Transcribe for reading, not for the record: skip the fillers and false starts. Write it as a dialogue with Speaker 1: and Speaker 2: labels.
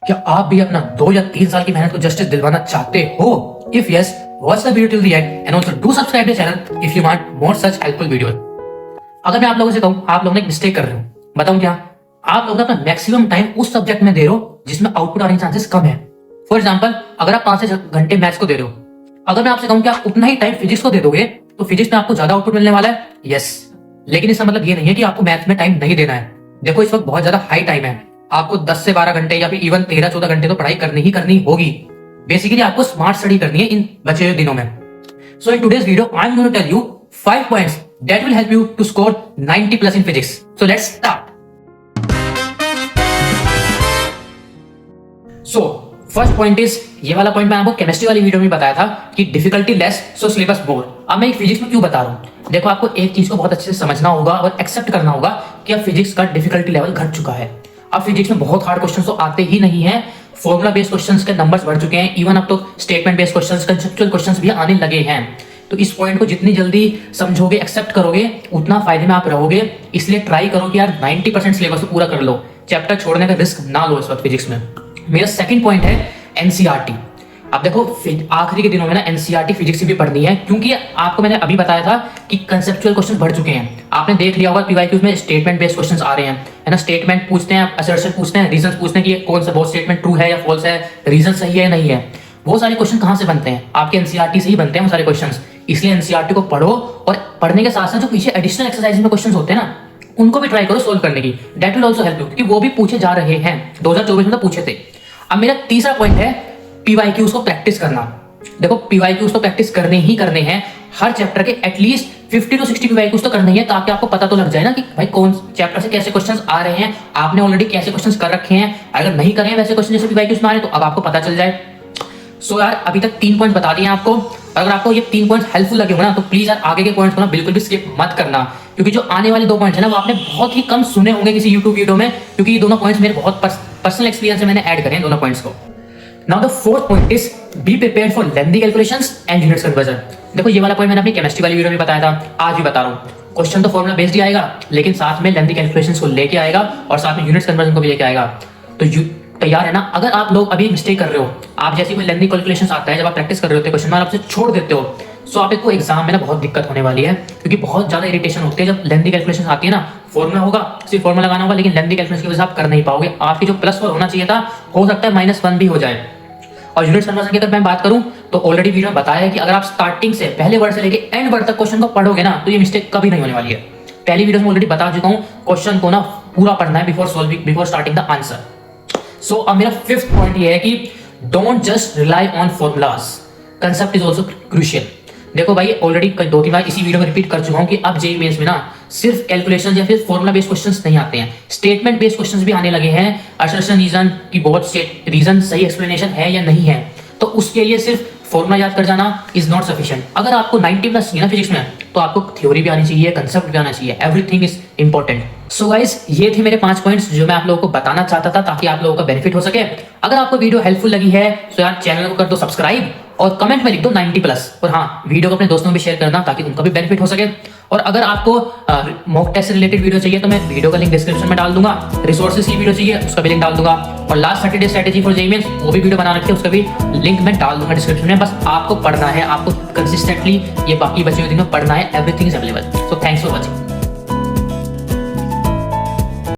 Speaker 1: क्या आप भी अपना 2 या 3 साल की मेहनत को जस्टिस दिलवाना चाहते हो? If yes, watch the video till the end and also do subscribe the channel if you want more such helpful videos. अगर मैं आप लोगों से कहूं, आप लोगों ने एक मिस्टेक कर रहे हो, बताऊं क्या? आप लोग अपना मैक्सिमम टाइम उस सब्जेक्ट में दे रहे हो जिसमें आउटपुट आने के चांसेस कम है। फॉर एग्जाम्पल, अगर आप 5 से 6 घंटे मैथ्स को दे रहे हो, अगर मैं आपसे कहूं कि आप उतना ही टाइम फिजिक्स को दे दोगे तो फिजिक्स में आपको ज्यादा आउटपुट मिलने वाला है। यस, लेकिन इसका मतलब ये नहीं है कि आपको मैथ्स में टाइम नहीं देना है। देखो, इस वक्त बहुत ज्यादा हाई टाइम है, आपको 10 से 12 घंटे या फिर इवन 13-14 घंटे तो पढ़ाई करनी ही करनी होगी। बेसिकली आपको स्मार्ट स्टडी करनी है इन बचे हुए दिनों में। So in today's video I am going to tell you 5 points that will help you to score 90 plus in physics. So let's start. So first point is, ये वाला पॉइंट मैं आपको केमिस्ट्री वाली वीडियो में बताया था कि डिफिकल्टी लेस सो सिलेबस मोर। अब मैं फिजिक्स में क्यों बता रहा हूं? देखो, आपको एक चीज को बहुत अच्छे से समझना होगा और एक्सेप्ट करना होगा कि अब फिजिक्स का डिफिकल्टी लेवल घट चुका है। अब फिजिक्स में बहुत हार्ड क्वेश्चंस तो आते ही नहीं है, फॉर्मूला बेस्ड क्वेश्चंस के नंबर्स बढ़ चुके हैं, इवन अब तो statement based questions, conceptual questions भी आने लगे हैं। तो इस पॉइंट को जितनी जल्दी समझोगे, एक्सेप्ट करोगे, उतना फायदे में आप रहोगे। इसलिए ट्राई करो कि यार 90% सिलेबस को पूरा कर लो, चैप्टर छोड़ने का रिस्क ना लो इस वक्त फिजिक्स में। मेरा सेकंड पॉइंट है एनसीईआरटी। अब देखो, आखिरी के दिनों में ना एनसीईआरटी फिजिक्स भी पढ़नी है, क्योंकि आपको मैंने अभी बताया था कि कंसेप्चुअल क्वेश्चन बढ़ चुके हैं। आपने देख लिया होगा पीवाईक्यूज में स्टेटमेंट बेस्ड क्वेश्चंस आ रहे हैं, है ना। स्टेटमेंट पूछते हैं, असर्शन पूछते हैं, रीजन पूछते हैं कि कौन सा बहुत स्टेटमेंट ट्रू है या फॉल्स है, रीजन सही है या नहीं है। वो सारे क्वेश्चन कहाँ से बनते हैं? आपके एनसीईआरटी से ही बनते हैं वो सारे क्वेश्चन। इसलिए एनसीईआरटी को पढ़ो और पढ़ने के साथ साथ जो पीछे एडिशनल एक्सरसाइज में क्वेश्चन होते हैं ना, उनको भी ट्राई करो सोल्व करने की। That will also help you, क्योंकि वो भी पूछे जा रहे हैं, 2024 में तो पूछे थे। अब मेरा तीसरा पॉइंट है पीवाईक्यूज को प्रैक्टिस करना। देखो, पीवाईक्यूज तो प्रैक्टिस करने ही करने हैं, हर चैप्टर के एटलीस्ट 50 to 60 पीवाईक्यूज तो करने ही है, ताकि आपको पता तो लग जाए ना कि भाई कौन चैप्टर से कैसे क्वेश्चंस आ रहे हैं, आपने ऑलरेडी कैसे क्वेश्चंस कर रखे हैं। अगर नहीं करे हैं वैसे क्वेश्चन जैसे पीवाईक्यूज में आ रहे हैं तो अब आपको पता चल जाए। सो यार, अभी तक 3 पॉइंट बता दिए आपको। अगर आपको ये 3 पॉइंट हेल्पफुल लगे हो ना, तो प्लीज यार आगे के पॉइंट्स को ना बिल्कुल भी स्किप मत करना, क्योंकि जो आने वाले 2 पॉइंट्स है ना, वो आपने बहुत ही कम सुने होंगे किसी यूट्यूब वीडियो में, क्योंकि ये दोनों पॉइंट्स मेरे बहुत पर्सनल एक्सपीरियंस से मैंने ऐड करे हैं दोनों पॉइंट्स को। Now the fourth point is be prepared for lengthy calculations and units conversion। देखो, ये वाला पॉइंट मैंने अपनी केमिस्ट्री वाली वीडियो में बताया था, आज भी बता रहा हूँ। क्वेश्चन तो फॉर्मूला बेस्ड ही आएगा, लेकिन साथ में लेंथी कैलकुलेशंस को लेके आएगा और साथ में यूनिट्स कन्वर्जन को भी लेके आएगा। तो तैयार है ना? अगर आप लोग अभी मिस्टेक कर रहे हो, आप जैसे कोई लेंथी कैलकुलेशंस आता है, जब आप प्रैक्टिस कर रहे होते हो, क्वेश्चन आप छोड़ देते हो, सो आपको एग्जाम में ना बहुत दिक्कत होने वाली है, क्योंकि बहुत ज्यादा इरिटेशन होती है जब लेंथी कैलकुलेशन आती है ना। फॉर्मूला होगा, सिर्फ फॉर्मूला लगाना होगा, लेकिन लेंथी कैलकुलेशन की वजह से आप कर नहीं पाओगे। आपकी जो +4 होना चाहिए था, हो सकता है -1 भी हो जाए। और यूनिट्स कन्वर्जन की अगर मैं बात करूं तो ऑलरेडी वीडियो में बताया है कि अगर आप स्टार्टिंग से पहले वर्ड से लेके एंड वर्ड तक क्वेश्चन को पढ़ोगे ना, तो ये मिस्टेक कभी नहीं होने वाली है। पहली वीडियो में ऑलरेडी बता चुका हूं, क्वेश्चन को ना पूरा पढ़ना है बिफोर स्टार्टिंग द आंसर। सो अब मेरा 5th पॉइंट ये है कि don't just rely on formulas, concept is also crucial. देखो भाई, ऑलरेडी 2-3 बार इसी वीडियो में रिपीट कर चुका हूं कि अब जेईई मेंस में ना सिर्फ कैलकुलेशन या फिर फॉर्मूला बेस्ड क्वेश्चंस नहीं आते हैं, स्टेटमेंट बेस्ड क्वेश्चंस भी आने लगे हैं। असर्शन, रीजन की बहुत रीजन सही एक्सप्लेनेशन है या नहीं है, तो उसके लिए सिर्फ फॉर्मूला याद कर जाना इज नॉट सफिशिएंट। अगर आपको 90 प्लस चाहिए ना फिजिक्स में, तो आपको थ्योरी भी आनी चाहिए, कंसेप्ट भी आना चाहिए, everything is important. So guys, ये थे मेरे 5 पॉइंट्स जो मैं आप लोगों को बताना चाहता था, ताकि आप लोगों का बेनिफिट हो सके। अगर आपको वीडियो हेल्पफुल लगी है तो यार चैनल को कर दो सब्सक्राइब और कमेंट में लिख दो 90 प्लस, और हाँ, वीडियो को अपने दोस्तों में भी शेयर करना ताकि उनका भी बेनिफिट हो सके। और अगर आपको मॉक टेस्ट से रिलेटेड वीडियो चाहिए तो मैं वीडियो का लिंक डिस्क्रिप्शन में डाल दूंगा, रिसोर्सेज की वीडियो चाहिए उसका भी लिंक डाल दूंगा, और last 30 day strategy for JEE mains वो भी वीडियो बना रखी है, उसका भी लिंक मैं डाल दूंगा डिस्क्रिप्शन में। बस आपको पढ़ना है, आपको कंसिस्टेंटली ये बाकी बचे हुए दिन में पढ़ना है, everything is available. So thanks for watching.